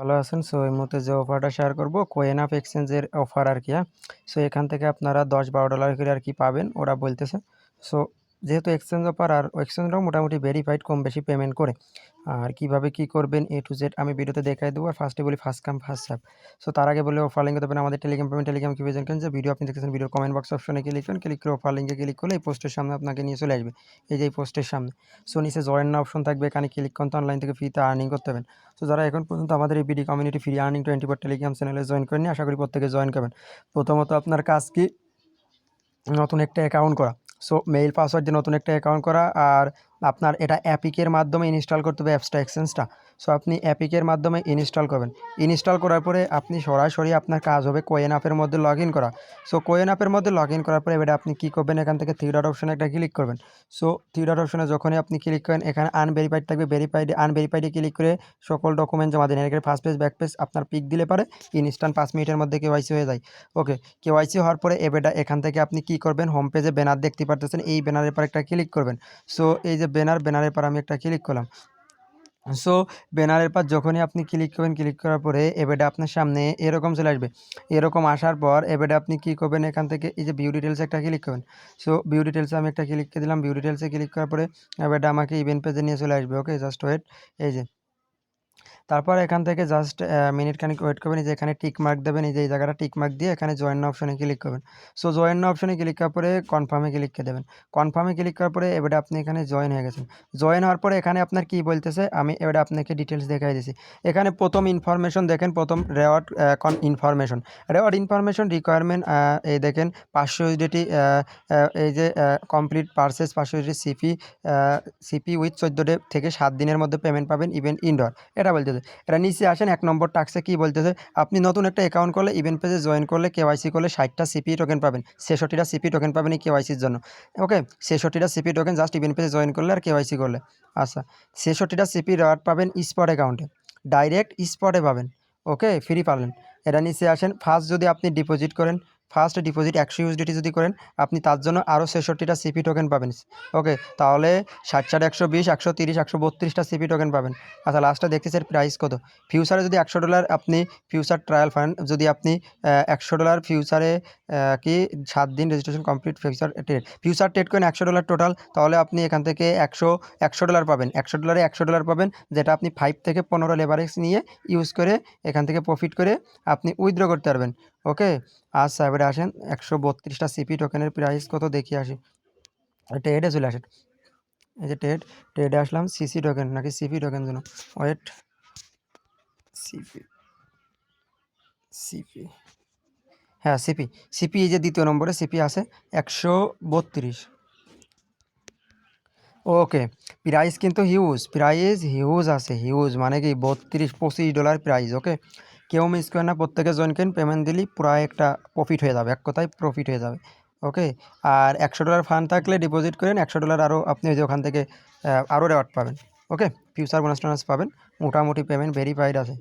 ভালো আছেন। সো এই মুহূর্তে যে অফারটা শেয়ার করব কোয়েন অফ এক্সচেঞ্জের অফার আর কি, হ্যাঁ। সো এখান থেকে আপনারা $10-12 করে আর কি পাবেন ওরা বলতেছে। সো যেহেতু এক্সচেঞ্জ অফার আর এক্সচেঞ্জটাও মোটামুটি ভেরিফাইড, কম বেশি পেমেন্ট করে। আর কিভাবে কি করবেন এ টু জেড আমি ভিডিওতে দেখাই দেবো। আর ফার্স্টে বলি first come first serve. So তার আগে বলে অফার লিঙ্কে দেবেন আমাদের টেলিগ্রাম পাবেন। টেলিগ্রাম কীভাবে জানবেন যে ভিডিও আপনি দেখতেছেন, ভিডিও কমেন্ট বক্স অপশনে ক্লিক করেন, ক্লিক করে অফার লিঙ্কে ক্লিক করলে এই পোস্টের সামনে আপনাকে নিয়ে চলে আসবে। এই যে এই পোস্টের সামনে। সো নিচে জয়েন না অপশন থাকবে, এখানে ক্লিক করতে অনলাইন থেকে ফ্রিতে আর্নিং করতে পারবেন। সো যারা এখন পর্যন্ত আমাদের এই BD community free earning 24 Telegram চ্যানেলে জয়েন করেননি, আশা করি প্রত্যেকে জয়েন করবেন। প্রথমত আপনার কাজ কি, নতুন একটা অ্যাকাউন্ট করা। সো মেইল পাসওয়ার্ড দিয়ে নতুন একটা অ্যাকাউন্ট করা। আর আপনার এটা অ্যাপিকের মাধ্যমে ইনস্টল করতে হবে অ্যাপসটা, এক্সচেঞ্জটা। সো আপনি অ্যাপিকের মাধ্যমে ইনস্টল করবেন। ইনস্টল করার পরে আপনি সরাসরি আপনার কাজ হবে কোয়েন অ্যাপের মধ্যে লগ ইন করা। সো কোয়েন অ্যাপের মধ্যে লগ ইন করার পরে এবারে আপনি কী করবেন, এখান থেকে থ্রি ডট অপশনে একটা ক্লিক করবেন। সো থ্রি ডট অপশনে যখনই আপনি ক্লিক করেন, এখানে আনভেরিফাইড থাকবে, আনভেরিফাইডে ক্লিক করে সকল ডকুমেন্ট জমা দিন। এখানে ফার্স্ট পেজ ব্যাক পেজ আপনার পিক দিলে পারে ইনস্ট্যান্ট 5 মিনিটের মধ্যে কেওয়াইসি হয়ে যায়। ওকে, কেওয়াইসি হওয়ার পরে এবারে এখান থেকে আপনি কী করবেন, হোম পেজে ব্যানার দেখতে পারতেছেন, এই ব্যানারের পর একটা ক্লিক করবেন। সো এই যে ব্যানারের পর আমি একটা ক্লিক করলাম। সো ব্যানারের পর যখনই আপনি ক্লিক করবেন, ক্লিক করার পরে এবারে আপনার সামনে এরকম চলে আসবে। এরকম আসার পর এবারে আপনি কী করবেন, এখান থেকে এই যে ভিউ ডিটেলসে একটা ক্লিক করবেন। সো ভিউ ডিটেলসে আমি একটা ক্লিক করে দিলাম। ভিউ ডিটেলসে ক্লিক করার পরে এবারে আমাকে ইভেন্ট পেজে নিয়ে চলে আসবে। ওকে, জাস্ট ওয়েট। এই যে তারপর এখান থেকে জাস্ট মিনিট খানিক ওয়েট করবেন। এই যে এখানে টিক মার্ক দেবেন, এই যে এই জায়গাটা টিক মার্ক দিয়ে এখানে জয়েন নাও অপশনে ক্লিক করবেন। সো জয়েন নাও অপশনে ক্লিক করার পরে কনফার্মে ক্লিক করে দেবেন। কনফার্মে ক্লিক করার পরে এবারে আপনি এখানে জয়েন হয়ে গেছেন। জয়েন হওয়ার পরে এখানে আপনার কী বলতেছে আমি এবারে আপনাকে ডিটেলস দেখাই দিছি। এখানে প্রথম ইনফরমেশন দেখেন, প্রথম রেওয়ার্ড ইনফরমেশন রিকোয়ারমেন্ট, এই দেখেন 500 ইউএসডিটি, এই যে complete purchase 500 USD CP with 14 day থেকে 7 দিনের মধ্যে পেমেন্ট পাবেন, ইভেন ইনডোর। এটা বলতেছে। এটা নিচে আসেন, 1 নম্বর টাস্কে কী বলতেছে, আপনি নতুন একটা অ্যাকাউন্ট করলে, ইভেন্ট পেজে জয়েন করলে, কেওয়াইসি করলে 60টা সিপি টোকেন পাবেন, 66টা সিপি টোকেন পাবেন এই কেওয়াইসির জন্য। ওকে, 66টা সিপি টোকেন জাস্ট ইভেন্ট পেজে জয়েন করলে আর কেওয়াইসি করলে। আচ্ছা, 66টা সিপি রেওয়ার্ড পাবেন স্পট অ্যাকাউন্টে, ডাইরেক্ট স্পটে পাবেন। ওকে, ফ্রি পাবেন। এটা নিচে আসেন, ফার্স্ট যদি আপনি ডিপোজিট করেন, ফার্স্ট ডিপোজিট 100 ইউএসডিটি যদি করেন, আপনি তার জন্য আরও 66টা সিপি টোকেন পাবেন। ওকে, তাহলে 60 120 130 132টা সিপি টোকেন পাবেন। আচ্ছা, লাস্টে দেখতেছি এর প্রাইস কত। ফিউচারে যদি $100 আপনি ফিউচার ট্রায়াল ফান্ড যদি আপনি $100 ফিউচারে কি 7 দিন রেজিস্ট্রেশন কমপ্লিট ফিউচার ট্রেড করেন $100 টোটাল, তাহলে আপনি এখান থেকে $100 পাবেন। $100 $100 পাবেন, যেটা আপনি 5 থেকে 15 লেভারেজ নিয়ে ইউজ করে এখান থেকে প্রফিট করে আপনি উইথড্র করতে পারবেন। ওকে, আচ্ছা এবারে আসেন 132টা সিপি টোকেনের প্রাইস কত দেখি আসি। ট্রেডে চলে আসেন। এই যে ট্রেডে আসলাম, সিসি টোকেন নাকি সিপি টোকেন যেন, ওয়েট, সিপি সিপি হ্যাঁ সিপি এই যে দ্বিতীয় নম্বরে সিপি আছে 132। ওকে, প্রাইস কিন্তু হিউজ আছে, হিউজ মানে কি $32-25 প্রাইস। ওকে, কেউ মিস করেন না, প্রত্যেকে জয়েন করেন, পেমেন্ট দিলি পুরো একটা প্রফিট হয়ে যাবে, এক কথায় প্রফিট হয়ে যাবে। ওকে, আর $100 ফান্ড থাকলে ডিপোজিট করেন, $100 আরও আপনি ওই যে ওখান থেকে আরও রেওয়ার্ড পাবেন। ওকে, ফিউচার বোনাস টোনাস পাবেন, মোটামুটি পেমেন্ট ভেরিফাইড আছে।